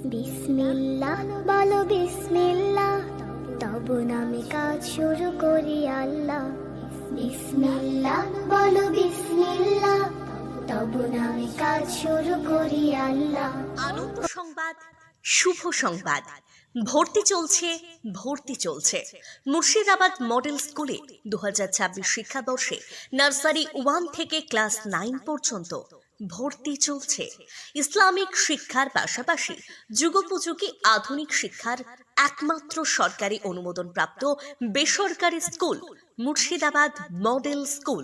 বিসমিল্লাহ বলো বিসমিল্লাহ, তবু নামে কাজ শুরু করি আল্লাহ। বিসমিল্লাহ বলো বিসমিল্লাহ, তবু নামে কাজ শুরু করি আল্লাহ। আনন্দ সংবাদ, শুভ সংবাদ। ভর্তি চলছে, ভর্তি চলছে। মুর্শিদাবাদ মডেল স্কুলে 2026 শিক্ষাবর্ষে নার্সারি 1 থেকে ক্লাস 9 পর্যন্ত ভর্তি চলছে। ইসলামিক শিক্ষার পাশাপাশি যুগোপযোগী আধুনিক শিক্ষার একমাত্র সরকারি অনুমোদনপ্রাপ্ত বেসরকারি স্কুল মুর্শিদাবাদ মডেল স্কুল।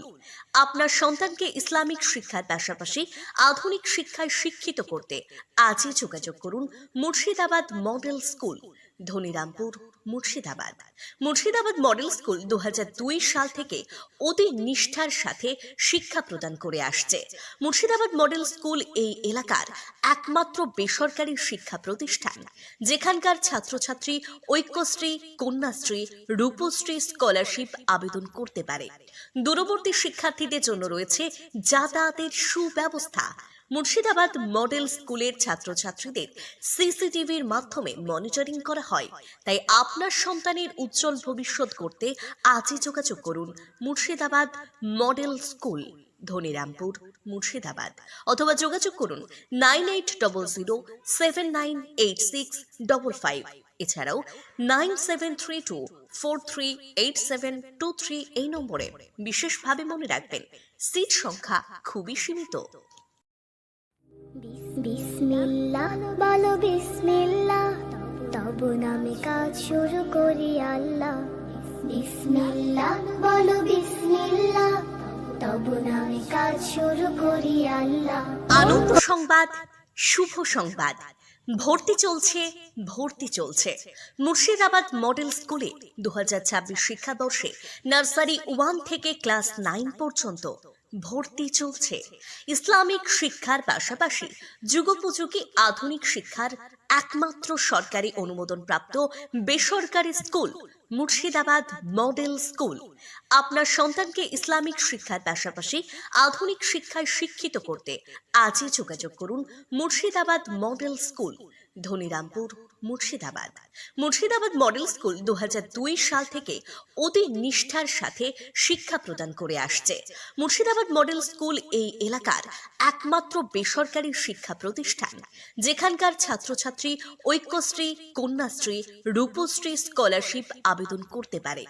আপনার সন্তানকে ইসলামিক শিক্ষার পাশাপাশি আধুনিক শিক্ষায় শিক্ষিত করতে আজই যোগাযোগ করুন Murshidabad model school, Dhanirampur, Murshidabad. Murshidabad model school 2002 সাল থেকে অতি নিষ্ঠার সাথে শিক্ষা প্রদান করে আসছে। মুর্শিদাবাদ মডেল স্কুল এই এলাকার একমাত্র বেসরকারি শিক্ষা প্রতিষ্ঠান, যেখানকার ছাত্রছাত্রী ঐক্যশ্রী, কন্যাশ্রী, রূপশ্রী স্কলারশিপ আবেদন করতে পারে। দূরবর্তী শিক্ষার্থীদের জন্য রয়েছে যাতায়াতের সুব্যবস্থা। মুর্শিদাবাদ মডেল স্কুলের ছাত্রছাত্রীদের সিসিটিভির মাধ্যমে মনিটরিং করা হয়। তাই আপনার সন্তানের উজ্জ্বল ভবিষ্যৎ করতে আজই যোগাযোগ করুন মুর্শিদাবাদ মডেল স্কুল, ধনিরামপুর, মুর্শিদাবাদ। অথবা যোগাযোগ করুন 9800798655। এছাড়াও 9732438723 এই নম্বরে বিশেষভাবে মনে রাখবেন, সিট সংখ্যা খুবই সীমিত। বিসমিল্লাহ বলো বিসমিল্লাহ, তবু নামে কাজ শুরু করি আল্লাহ। বিসমিল্লাহ বলো বিসমিল্লাহ, তবু নামে কাজ শুরু করি আল্লাহ। আনন্দ সংবাদ, শুভ সংবাদ। ভর্তি চলছে, ভর্তি চলছে। মুর্শিদাবাদ মডেল স্কুলে 2026 শিক্ষাবর্ষে নার্সারি 1 থেকে ক্লাস 9 পর্যন্ত ভর্তি চলছে। ইসলামিক শিক্ষার পাশাপাশি যুগোপযোগী আধুনিক শিক্ষার একমাত্র সরকারি অনুমোদনপ্রাপ্ত বেসরকারি স্কুল মুর্শিদাবাদ মডেল স্কুল। আপনার সন্তানকে ইসলামিক শিক্ষার পাশাপাশি আধুনিক শিক্ষায় শিক্ষিত করতে আজই যোগাযোগ করুন Murshidabad model school, Dhanirampur, Murshidabad. Murshidabad model school 2002 সাল থেকে অতি নিষ্ঠার সাথে শিক্ষা প্রদান করে আসছে। মুর্শিদাবাদ মডেল স্কুল এই এলাকার একমাত্র বেসরকারি শিক্ষা প্রতিষ্ঠান, যেখানকার ছাত্রছাত্রী ঐক্যশ্রী, কন্যাশ্রী, রূপশ্রী স্কলারশিপ আবেদন করতে পারে।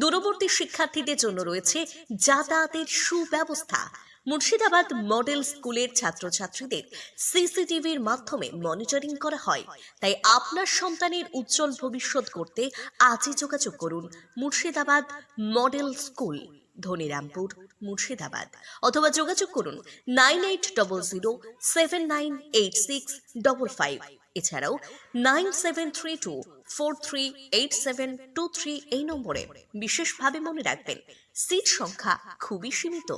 দূরবর্তী শিক্ষার্থীদের জন্য রয়েছে যাতায়াতের সুব্যবস্থা। মুর্শিদাবাদ মডেল স্কুলের ছাত্রছাত্রীদের সিসিটিভির মাধ্যমে মনিটরিং করা হয়। তাই আপনার সন্তানের উজ্জ্বল ভবিষ্যৎ করতে আজই যোগাযোগ করুন মুর্শিদাবাদ মডেল স্কুল, ধনিরামপুর, মুর্শিদাবাদ। অথবা যোগাযোগ করুন 9800798655। এছাড়াও 9732438723 এই নম্বরে বিশেষভাবে মনে রাখবেন, সিট সংখ্যা খুবই সীমিত।